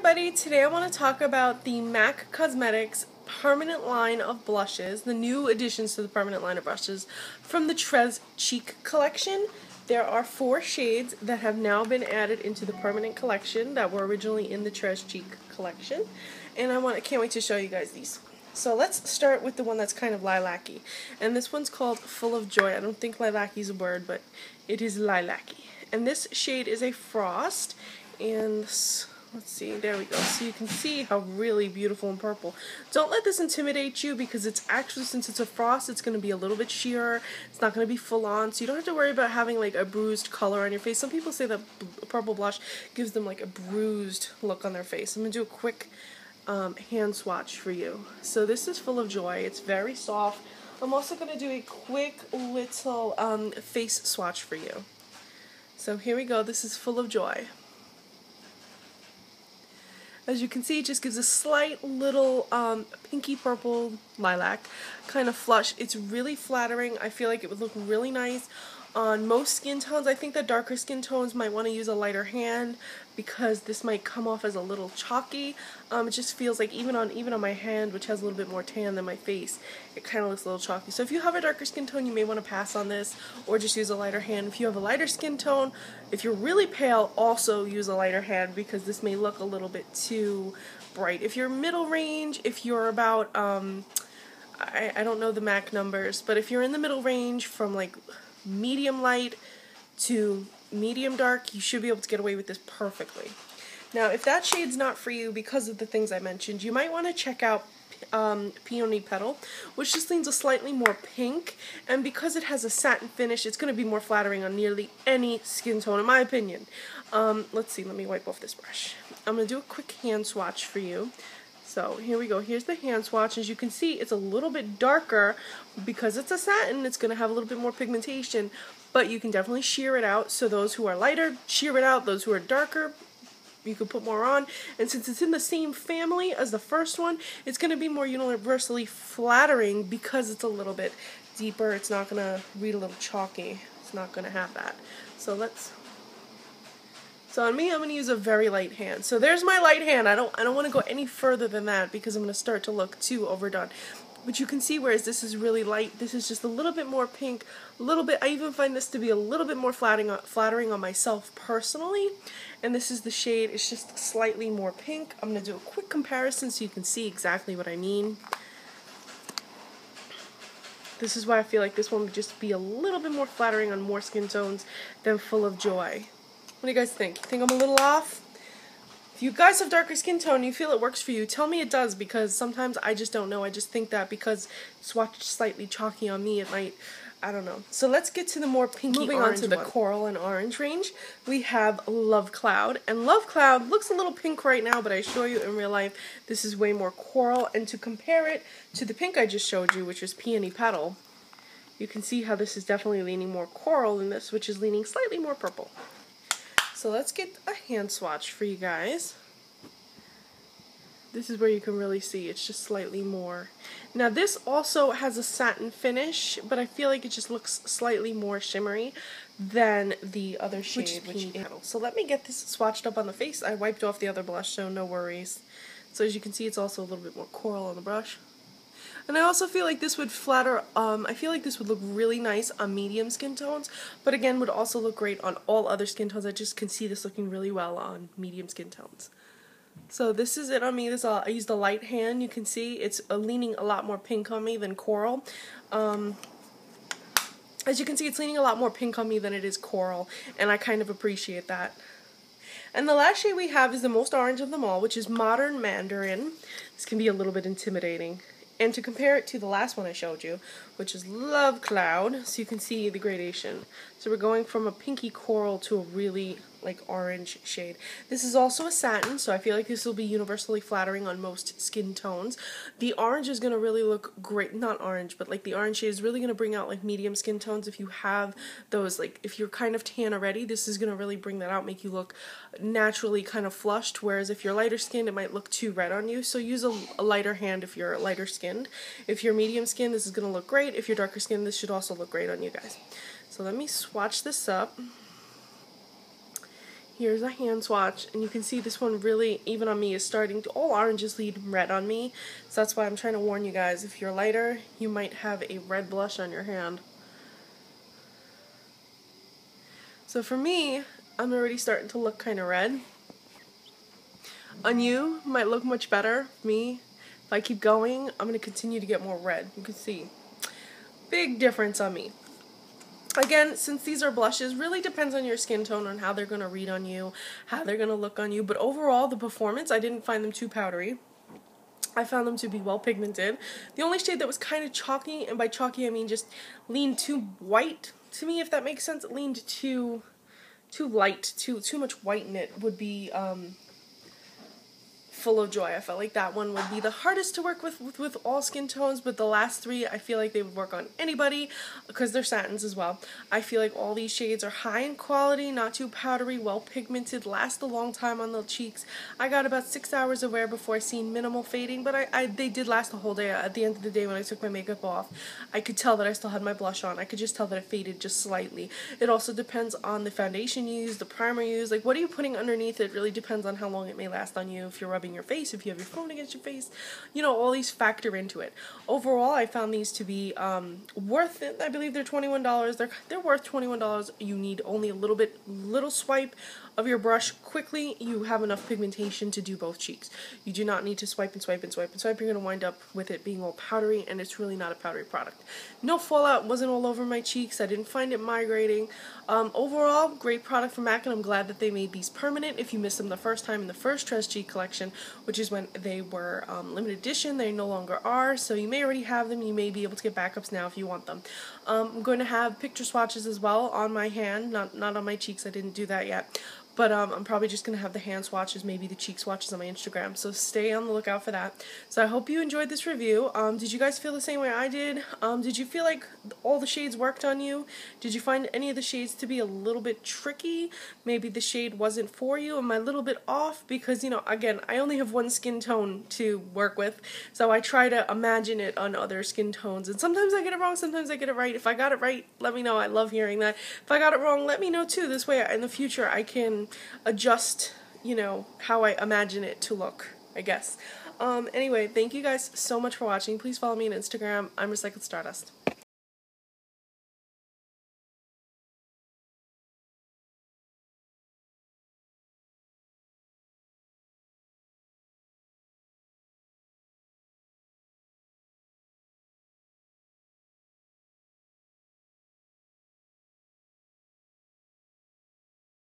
everybody, today I want to talk about the MAC Cosmetics Permanent line of blushes, the new additions to the Permanent line of brushes from the Tres Cheek collection. There are 4 shades that have now been added into the Permanent collection that were originally in the Tres Cheek collection, and can't wait to show you guys these. So let's start with the one that's kind of lilac-y, and this one's called Full of Joy. I don't think lilac-y is a word, but it is lilac-y. And this shade is a Frost, and let's see, there we go. So you can see how really beautiful and purple. Don't let this intimidate you because it's actually, since it's a Frost, it's going to be a little bit sheerer. It's not going to be full on, so you don't have to worry about having like a bruised color on your face. Some people say that purple blush gives them like a bruised look on their face. I'm going to do a quick hand swatch for you. So this is Full of Joy. It's very soft. I'm also going to do a quick little face swatch for you. So here we go. This is Full of Joy. As you can see, it just gives a slight little pinky purple lilac kind of flush. It's really flattering. I feel like it would look really nice on most skin tones. I think that darker skin tones might want to use a lighter hand because this might come off as a little chalky. It just feels like even on my hand, which has a little bit more tan than my face, it kind of looks a little chalky. So if you have a darker skin tone, you may want to pass on this or just use a lighter hand. If you have a lighter skin tone, if you're really pale, also use a lighter hand because this may look a little bit too bright. If you're middle range, if you're about, I don't know the MAC numbers, but if you're in the middle range from like medium light to medium dark, you should be able to get away with this perfectly. Now, if that shade's not for you because of the things I mentioned, you might want to check out Peony Petal, which just leans a slightly more pink, and because it has a satin finish, it's going to be more flattering on nearly any skin tone, in my opinion. Let's see, let me wipe off this brush. I'm going to do a quick hand swatch for you. So here we go. Here's the hand swatch. As you can see, it's a little bit darker because it's a satin. It's going to have a little bit more pigmentation, but you can definitely sheer it out. So those who are lighter, sheer it out. Those who are darker, you can put more on. And since it's in the same family as the first one, it's going to be more universally flattering because it's a little bit deeper. It's not going to read a little chalky. It's not going to have that. So on me, I'm going to use a very light hand. So there's my light hand. I don't want to go any further than that because I'm going to start to look too overdone. But you can see, whereas this is really light, this is just a little bit more pink, a little bit. I even find this to be a little bit more flattering on myself personally. And this is the shade. It's just slightly more pink. I'm going to do a quick comparison so you can see exactly what I mean. This is why I feel like this one would just be a little bit more flattering on more skin tones than Full of Joy. What do you guys think? You think I'm a little off? If you guys have darker skin tone and you feel it works for you, tell me it does, because sometimes I just don't know. I just think that because Swatch is slightly chalky on me, it might, I don't know. So let's get to the more pinky orange. Moving on to the coral and orange range, we have Lovecloud. And Lovecloud looks a little pink right now, but I assure you in real life, this is way more coral. And to compare it to the pink I just showed you, which is Peony Petal, you can see how this is definitely leaning more coral than this, which is leaning slightly more purple. So let's get a hand swatch for you guys. This is where you can really see it's just slightly more. Now this also has a satin finish, but I feel like it just looks slightly more shimmery than the other shade, which is Peony Petal. So let me get this swatched up on the face. I wiped off the other blush, so no worries. So as you can see, it's also a little bit more coral on the brush. And I also feel like this would flatter, I feel like this would look really nice on medium skin tones, but again would also look great on all other skin tones. I just can see this looking really well on medium skin tones. So this is it on me. I used a light hand. You can see it's leaning a lot more pink on me than coral. As you can see, it's leaning a lot more pink on me than it is coral, and I kind of appreciate that. And the last shade we have is the most orange of them all, which is Modern Mandarin. This can be a little bit intimidating. And to compare it to the last one I showed you, which is Lovecloud, so you can see the gradation. So we're going from a pinky coral to a really like orange shade. This is also a satin, so I feel like this will be universally flattering on most skin tones. The orange is going to really look great, not orange, but like the orange shade is really going to bring out like medium skin tones. If you have those, like if you're kind of tan already, this is going to really bring that out, make you look naturally kind of flushed, whereas if you're lighter skinned, it might look too red on you. So use a lighter hand if you're lighter skinned. If you're medium skinned, this is going to look great. If you're darker skinned, this should also look great on you guys. So let me swatch this up. Here's a hand swatch, and you can see this one really, even on me, is starting to, all oranges lead red on me. So that's why I'm trying to warn you guys, if you're lighter, you might have a red blush on your hand. So for me, I'm already starting to look kind of red. On you, might look much better. Me, if I keep going, I'm going to continue to get more red. You can see. Big difference on me. Again, since these are blushes, really depends on your skin tone, on how they're going to read on you, how they're going to look on you. But overall, the performance, I didn't find them too powdery. I found them to be well pigmented. The only shade that was kind of chalky, and by chalky I mean just leaned too white to me, if that makes sense. It leaned too light, too much white in it, would be Full of Joy. I felt like that one would be the hardest to work with all skin tones, but the last three I feel like they would work on anybody because they're satins as well. I feel like all these shades are high in quality, not too powdery, well pigmented, last a long time on the cheeks. I got about 6 hours of wear before I seen minimal fading, but they did last the whole day. At the end of the day, when I took my makeup off, I could tell that I still had my blush on. I could just tell that it faded just slightly. It also depends on the foundation you use, the primer you use, like what are you putting underneath. It really depends on how long it may last on you, if you're rubbing your face, if you have your phone against your face, you know, all these factor into it. Overall, I found these to be worth it. I believe they're $21. They're worth $21. You need only a little swipe of your brush quickly. You have enough pigmentation to do both cheeks. You do not need to swipe and swipe and swipe and swipe. You're going to wind up with it being all powdery, and it's really not a powdery product. No fallout, wasn't all over my cheeks. I didn't find it migrating. Overall, great product from MAC, and I'm glad that they made these permanent. If you missed them the first time in the first Tres Cheek collection, which is when they were limited edition, they no longer are, so you may already have them. You may be able to get backups now if you want them. I'm going to have picture swatches as well on my hand, not on my cheeks. I didn't do that yet. But I'm probably just going to have the hand swatches, maybe the cheek swatches on my Instagram. So stay on the lookout for that. So I hope you enjoyed this review. Did you guys feel the same way I did? Did you feel like all the shades worked on you? Did you find any of the shades to be a little bit tricky? Maybe the shade wasn't for you? Am I a little bit off? Because, you know, again, I only have one skin tone to work with. So I try to imagine it on other skin tones. And sometimes I get it wrong, sometimes I get it right. If I got it right, let me know. I love hearing that. If I got it wrong, let me know too. This way, in the future, I can adjust, you know, how I imagine it to look, I guess. Anyway, thank you guys so much for watching. Please follow me on Instagram. I'm Recycled Stardust.